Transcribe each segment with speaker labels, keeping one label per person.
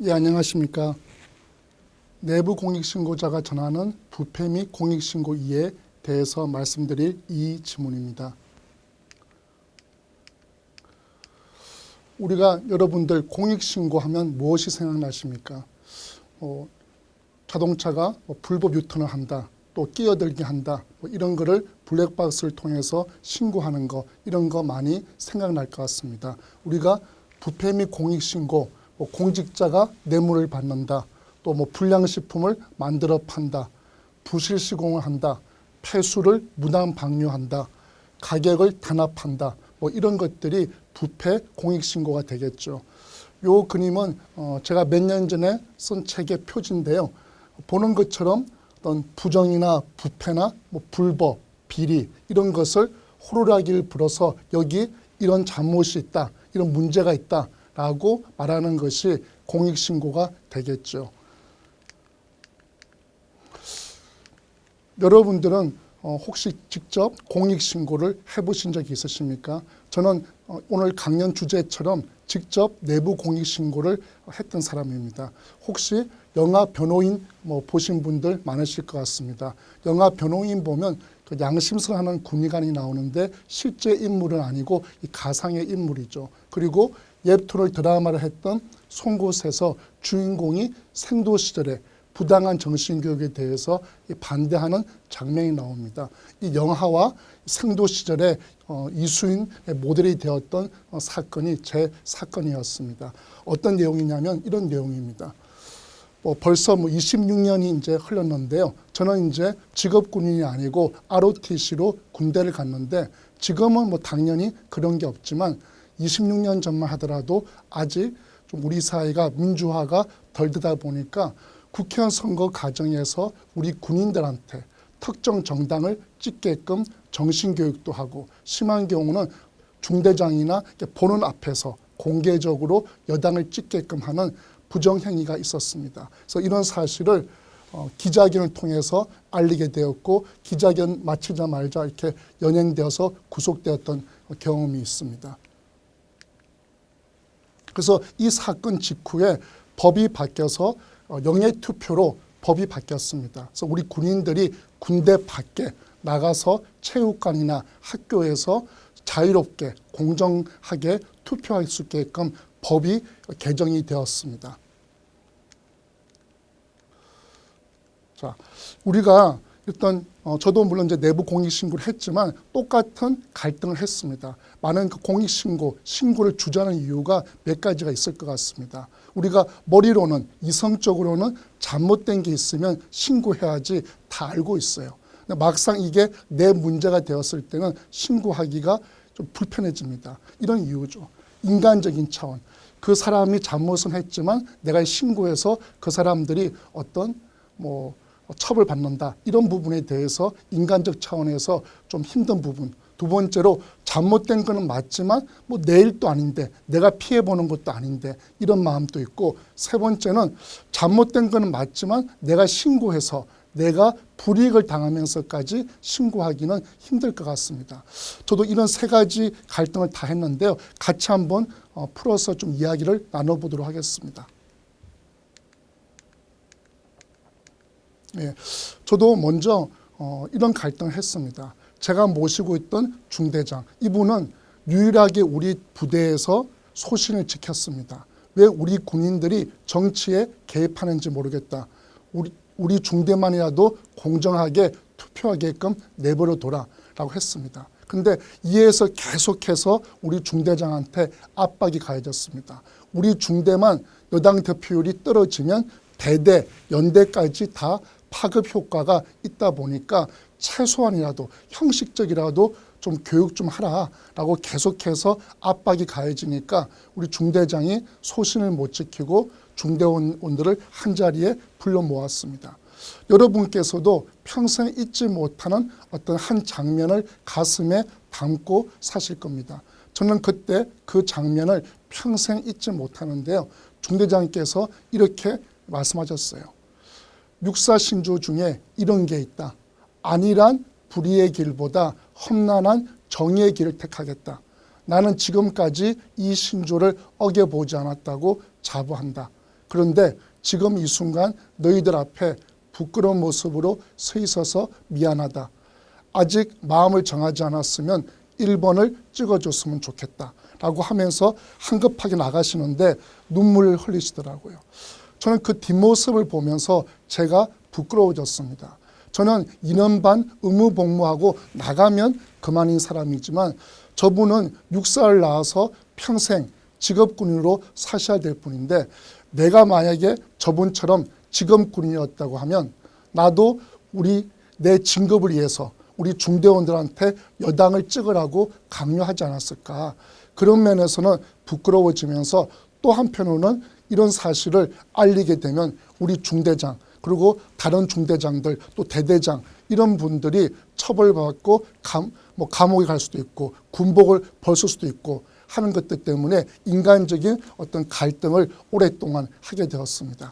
Speaker 1: 예, 안녕하십니까. 내부 공익신고자가 전하는 부패 및 공익신고 이해에 대해서 말씀드릴 이 지문입니다. 우리가 여러분들 공익신고하면 무엇이 생각나십니까? 자동차가 불법 유턴을 한다, 또 끼어들게 한다, 이런 거를 블랙박스를 통해서 신고하는 거, 이런 거 많이 생각날 것 같습니다. 우리가 부패 및 공익신고, 공직자가 뇌물을 받는다, 또 불량식품을 만들어 판다, 부실시공을 한다, 폐수를 무단 방류한다, 가격을 단합한다, 이런 것들이 부패 공익신고가 되겠죠. 요 그림은 제가 몇 년 전에 쓴 책의 표지인데요. 보는 것처럼 어떤 부정이나 부패나 불법, 비리 이런 것을 호루라기를 불어서 여기 이런 잘못이 있다, 이런 문제가 있다라고 말하는 것이 공익신고가 되겠죠. 여러분들은 혹시 직접 공익신고를 해보신 적이 있으십니까? 저는 오늘 강연 주제처럼 직접 내부 공익신고를 했던 사람입니다. 혹시 영화 변호인 보신 분들 많으실 것 같습니다. 영화 변호인 보면 그 양심선하는 군의관이 나오는데 실제 인물은 아니고 이 가상의 인물이죠. 그리고 웹툰을 드라마를 했던 송곳에서 주인공이 생도 시절에 부당한 정신교육에 대해서 반대하는 장면이 나옵니다. 이 영화와 생도 시절에 이수인의 모델이 되었던 사건이 제 사건이었습니다. 어떤 내용이냐면 이런 내용입니다. 벌써 26년이 이제 흘렀는데요. 저는 이제 직업 군인이 아니고 ROTC로 군대를 갔는데 지금은 당연히 그런 게 없지만 26년 전만 하더라도 아직 좀 우리 사회가 민주화가 덜 되다 보니까 국회의원 선거 과정에서 우리 군인들한테 특정 정당을 찍게끔 정신교육도 하고 심한 경우는 중대장이나 보는 앞에서 공개적으로 여당을 찍게끔 하는 부정행위가 있었습니다. 그래서 이런 사실을 기자회견을 통해서 알리게 되었고 기자회견 마치자마자 이렇게 연행되어서 구속되었던 경험이 있습니다. 그래서 이 사건 직후에 법이 바뀌어서 영예투표로 법이 바뀌었습니다. 그래서 우리 군인들이 군대 밖에 나가서 체육관이나 학교에서 자유롭게 공정하게 투표할 수 있게끔 법이 개정이 되었습니다. 자, 우리가 일단 저도 물론 이제 내부 공익신고를 했지만 똑같은 갈등을 했습니다. 많은 그 신고를 주저하는 이유가 몇 가지가 있을 것 같습니다. 우리가 머리로는 이성적으로는 잘못된 게 있으면 신고해야지 다 알고 있어요. 근데 막상 이게 내 문제가 되었을 때는 신고하기가 좀 불편해집니다. 이런 이유죠. 인간적인 차원. 그 사람이 잘못은 했지만 내가 신고해서 그 사람들이 어떤 처벌받는다. 이런 부분에 대해서 인간적 차원에서 좀 힘든 부분. 두 번째로 잘못된 거는 맞지만 내 일도 아닌데 내가 피해보는 것도 아닌데 이런 마음도 있고 세 번째는 잘못된 거는 맞지만 내가 신고해서 내가 불이익을 당하면서까지 신고하기는 힘들 것 같습니다. 저도 이런 세 가지 갈등을 다 했는데요. 같이 한번 풀어서 좀 이야기를 나눠보도록 하겠습니다. 예, 저도 먼저 이런 갈등을 했습니다. 제가 모시고 있던 중대장, 이분은 유일하게 우리 부대에서 소신을 지켰습니다. 왜 우리 군인들이 정치에 개입하는지 모르겠다. 우리 중대만이라도 공정하게 투표하게끔 내버려둬라 라고 했습니다. 근데 이에서 계속해서 우리 중대장한테 압박이 가해졌습니다. 우리 중대만 여당 득표율이 떨어지면 대대, 연대까지 다 파급 효과가 있다 보니까 최소한이라도 형식적이라도 좀 교육 좀 하라라고 계속해서 압박이 가해지니까 우리 중대장이 소신을 못 지키고 중대원들을 한자리에 불러 모았습니다. 여러분께서도 평생 잊지 못하는 어떤 한 장면을 가슴에 담고 사실 겁니다. 저는 그때 그 장면을 평생 잊지 못하는데요. 중대장께서 이렇게 말씀하셨어요. 육사신조 중에 이런 게 있다. 안일한 불의의 길보다 험난한 정의의 길을 택하겠다. 나는 지금까지 이 신조를 어겨보지 않았다고 자부한다. 그런데 지금 이 순간 너희들 앞에 부끄러운 모습으로 서 있어서 미안하다. 아직 마음을 정하지 않았으면 1번을 찍어줬으면 좋겠다. 라고 하면서 한급하게 나가시는데 눈물을 흘리시더라고요. 저는 그 뒷모습을 보면서 제가 부끄러워졌습니다. 저는 2년 반 의무복무하고 나가면 그만인 사람이지만 저분은 육사를 낳아서 평생 직업군인으로 사셔야 될 분인데 내가 만약에 저분처럼 직업군인이었다고 하면 나도 내 진급을 위해서 우리 중대원들한테 여당을 찍으라고 강요하지 않았을까. 그런 면에서는 부끄러워지면서 또 한편으로는 이런 사실을 알리게 되면 우리 중대장 그리고 다른 중대장들 또 대대장 이런 분들이 처벌받고 감옥에 갈 수도 있고 군복을 벗을 수도 있고 하는 것들 때문에 인간적인 어떤 갈등을 오랫동안 하게 되었습니다.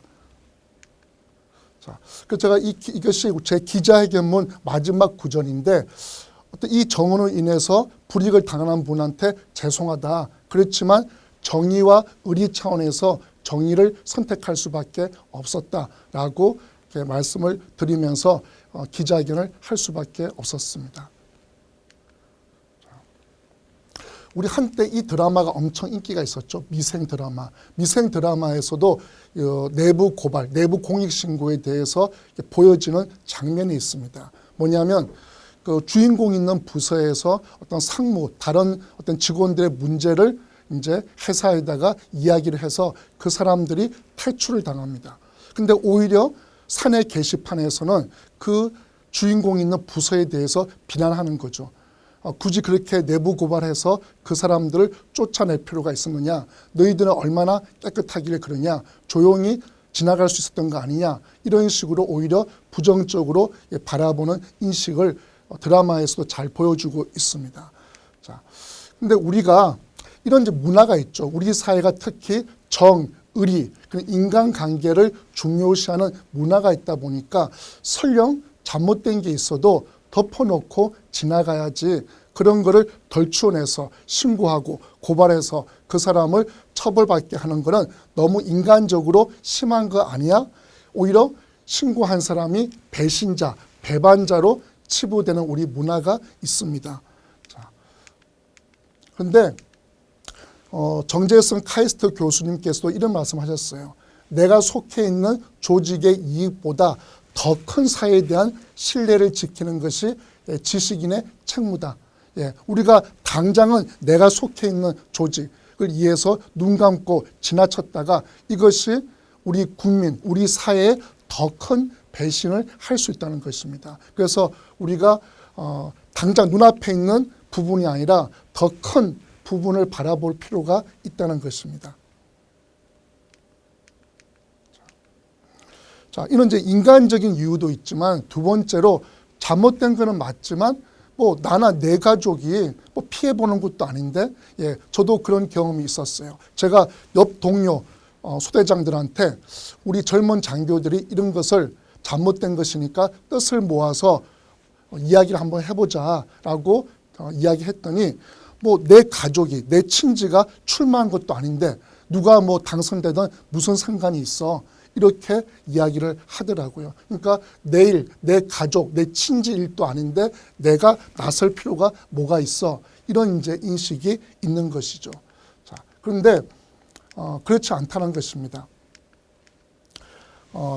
Speaker 1: 자, 그래서 제가 이것이 제 기자회견문 마지막 구절인데 어떤 이 정언으로 인해서 불이익을 당한 분한테 죄송하다. 그렇지만 정의와 의리 차원에서 정의를 선택할 수밖에 없었다라고 말씀을 드리면서 기자회견을 할 수밖에 없었습니다. 우리 한때 이 드라마가 엄청 인기가 있었죠. 미생 드라마. 미생 드라마에서도 내부 고발, 내부 공익신고에 대해서 보여지는 장면이 있습니다. 뭐냐면 그 주인공 있는 부서에서 어떤 상무, 다른 어떤 직원들의 문제를 이제 회사에다가 이야기를 해서 그 사람들이 탈출을 당합니다. 근데 오히려 사내 게시판에서는 그 주인공 있는 부서에 대해서 비난하는 거죠. 굳이 그렇게 내부 고발해서 그 사람들을 쫓아낼 필요가 있었느냐. 너희들은 얼마나 깨끗하길래 그러냐. 조용히 지나갈 수 있었던 거 아니냐. 이런 식으로 오히려 부정적으로 바라보는 인식을 드라마에서도 잘 보여주고 있습니다. 자, 근데 우리가 이런 이제 문화가 있죠. 우리 사회가 특히 정, 의리, 인간관계를 중요시하는 문화가 있다 보니까 설령 잘못된 게 있어도 덮어놓고 지나가야지 그런 거를 덜추어내서 신고하고 고발해서 그 사람을 처벌받게 하는 거는 너무 인간적으로 심한 거 아니야? 오히려 신고한 사람이 배신자, 배반자로 치부되는 우리 문화가 있습니다. 자, 그런데 정재성 카이스트 교수님께서도 이런 말씀하셨어요. 내가 속해 있는 조직의 이익보다 더 큰 사회에 대한 신뢰를 지키는 것이 지식인의 책무다. 우리가 당장은 내가 속해 있는 조직을 위해서 눈 감고 지나쳤다가 이것이 우리 국민, 우리 사회에 더 큰 배신을 할 수 있다는 것입니다. 그래서 우리가 당장 눈앞에 있는 부분이 아니라 더 큰 부분을 바라볼 필요가 있다는 것입니다. 자, 이런 이제 인간적인 이유도 있지만 두 번째로 잘못된 거는 맞지만 나나 내 가족이 피해 보는 것도 아닌데 저도 그런 경험이 있었어요. 제가 옆 동료 소대장들한테 우리 젊은 장교들이 이런 것을 잘못된 것이니까 뜻을 모아서 이야기를 한번 해보자라고 이야기했더니 내 가족이 내 친지가 출마한 것도 아닌데 누가 당선되든 무슨 상관이 있어 이렇게 이야기를 하더라고요. 그러니까 내 일, 내 가족, 내 친지 일도 아닌데 내가 나설 필요가 뭐가 있어 이런 이제 인식이 있는 것이죠. 자, 그런데 그렇지 않다는 것입니다.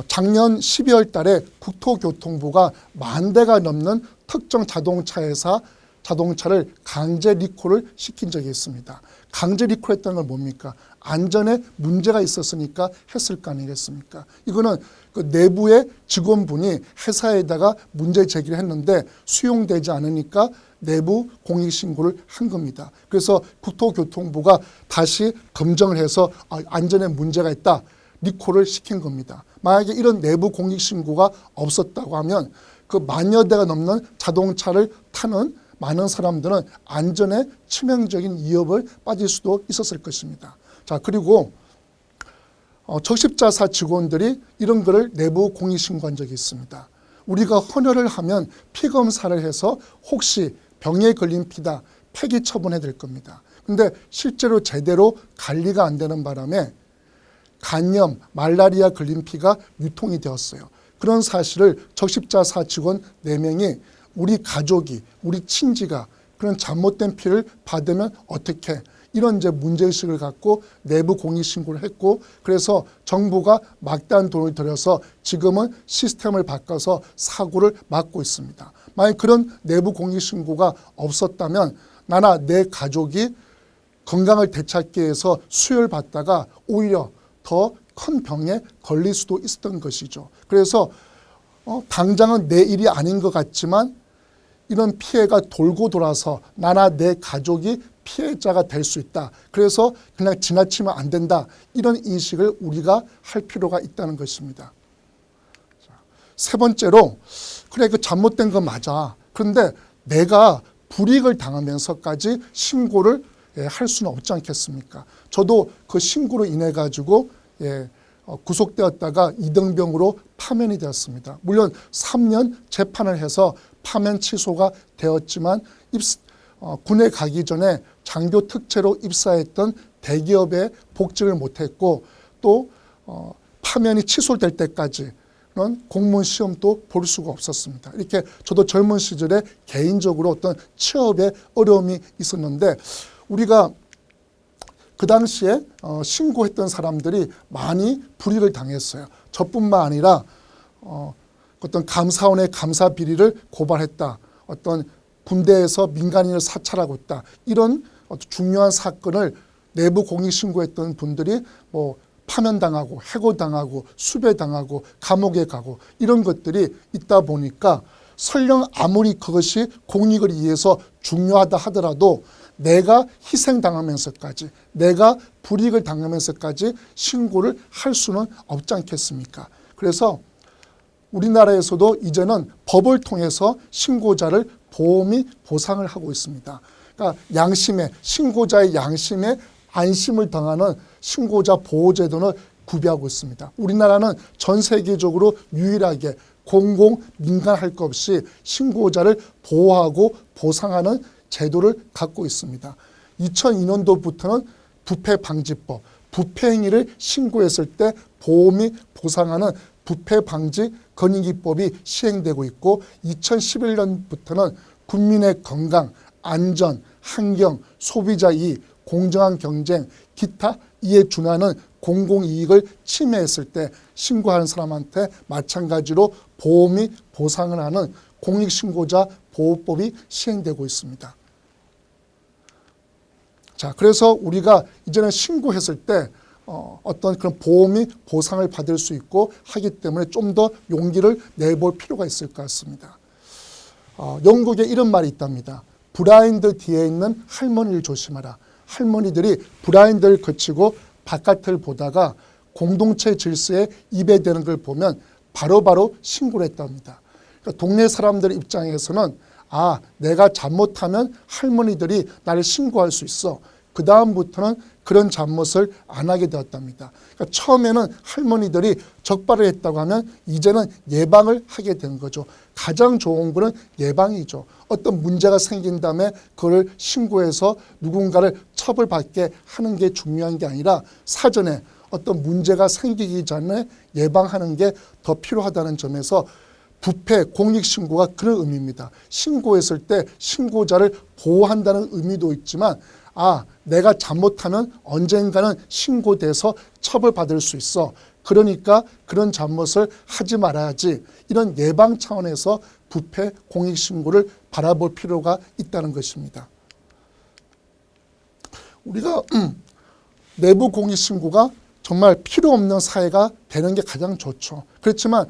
Speaker 1: 작년 12월 달에 국토교통부가 10,000대가 넘는 특정 자동차 자동차를 강제 리콜을 시킨 적이 있습니다. 강제 리콜했다는 건 뭡니까? 안전에 문제가 있었으니까 했을 거 아니겠습니까? 이거는 그 내부의 직원분이 회사에다가 문제 제기를 했는데 수용되지 않으니까 내부 공익신고를 한 겁니다. 그래서 국토교통부가 다시 검증을 해서 안전에 문제가 있다. 리콜을 시킨 겁니다. 만약에 이런 내부 공익신고가 없었다고 하면 그 10,000여 대가 넘는 자동차를 타는 많은 사람들은 안전에 치명적인 위협을 빠질 수도 있었을 것입니다. 자, 그리고 적십자사 직원들이 이런 거를 내부 공익신고한 적이 있습니다. 우리가 헌혈을 하면 피검사를 해서 혹시 병에 걸린 피다 폐기 처분해야 될 겁니다. 근데 실제로 제대로 관리가 안 되는 바람에 간염, 말라리아 걸린 피가 유통이 되었어요. 그런 사실을 적십자사 직원 4명이 우리 가족이, 우리 친지가 그런 잘못된 피를 받으면 어떻게, 이런 이제 문제의식을 갖고 내부 공익신고를 했고, 그래서 정부가 막대한 돈을 들여서 지금은 시스템을 바꿔서 사고를 막고 있습니다. 만약 그런 내부 공익신고가 없었다면 나나 내 가족이 건강을 되찾기 위해서 수혈 받다가 오히려 더 큰 병에 걸릴 수도 있었던 것이죠. 그래서 당장은 내 일이 아닌 것 같지만 이런 피해가 돌고 돌아서 나나 내 가족이 피해자가 될 수 있다. 그래서 그냥 지나치면 안 된다. 이런 인식을 우리가 할 필요가 있다는 것입니다. 세 번째로, 그래 그 잘못된 거 맞아. 그런데 내가 불이익을 당하면서까지 신고를 할 수는 없지 않겠습니까? 저도 그 신고로 인해 가지고 구속되었다가 이등병으로 파면이 되었습니다. 물론 3년 재판을 해서 파면 취소가 되었지만 군에 가기 전에 장교 특채로 입사했던 대기업에 복직을 못했고 또 파면이 취소될 때까지는 공무원 시험도 볼 수가 없었습니다. 이렇게 저도 젊은 시절에 개인적으로 어떤 취업에 어려움이 있었는데 우리가 그 당시에 신고했던 사람들이 많이 불이익을 당했어요. 저뿐만 아니라 어떤 감사원의 감사 비리를 고발했다. 어떤 군대에서 민간인을 사찰하고 있다. 이런 중요한 사건을 내부 공익신고했던 분들이 뭐 파면당하고 해고당하고 수배당하고 감옥에 가고 이런 것들이 있다 보니까 설령 아무리 그것이 공익을 위해서 중요하다 하더라도 내가 희생당하면서까지 내가 불이익을 당하면서까지 신고를 할 수는 없지 않겠습니까? 그래서 우리나라에서도 이제는 법을 통해서 신고자를 보험이 보상을 하고 있습니다. 그러니까 양심에 신고자의 양심에 안심을 당하는 신고자 보호제도를 구비하고 있습니다. 우리나라는 전 세계적으로 유일하게 공공 민간 할 것 없이 신고자를 보호하고 보상하는 제도를 갖고 있습니다. 2002년도부터는 부패방지법, 부패 행위를 신고했을 때 보험이 보상하는 부패방지 건의기법이 시행되고 있고 2011년부터는 국민의 건강, 안전, 환경, 소비자 이익, 공정한 경쟁, 기타 이에 준하는 공공이익을 침해했을 때 신고하는 사람한테 마찬가지로 보험이 보상을 하는 공익신고자 보호법이 시행되고 있습니다. 자, 그래서 우리가 이제는 신고했을 때 어떤 그런 보험이 보상을 받을 수 있고 하기 때문에 좀 더 용기를 내볼 필요가 있을 것 같습니다. 영국에 이런 말이 있답니다. 브라인드 뒤에 있는 할머니를 조심하라. 할머니들이 브라인드를 거치고 바깥을 보다가 공동체 질서에 입에 대는 걸 보면 바로바로 신고를 했답니다. 그러니까 동네 사람들 입장에서는 내가 잘못하면 할머니들이 나를 신고할 수 있어. 그 다음부터는 그런 잘못을 안 하게 되었답니다. 그러니까 처음에는 할머니들이 적발을 했다고 하면 이제는 예방을 하게 된 거죠. 가장 좋은 거는 예방이죠. 어떤 문제가 생긴 다음에 그걸 신고해서 누군가를 처벌받게 하는 게 중요한 게 아니라 사전에 어떤 문제가 생기기 전에 예방하는 게 더 필요하다는 점에서 부패 공익신고가 그런 의미입니다. 신고했을 때 신고자를 보호한다는 의미도 있지만 내가 잘못하면 언젠가는 신고돼서 처벌받을 수 있어. 그러니까 그런 잘못을 하지 말아야지. 이런 예방 차원에서 부패 공익신고를 바라볼 필요가 있다는 것입니다. 우리가 내부 공익신고가 정말 필요 없는 사회가 되는 게 가장 좋죠. 그렇지만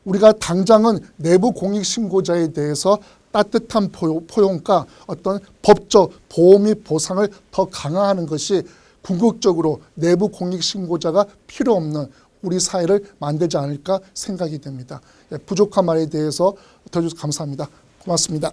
Speaker 1: 우리가 당장은 내부 공익신고자에 대해서 따뜻한 포용과 어떤 법적 보호 및 보상을 더 강화하는 것이 궁극적으로 내부 공익신고자가 필요 없는 우리 사회를 만들지 않을까 생각이 됩니다. 부족한 말에 대해서 들어주셔서 감사합니다. 고맙습니다.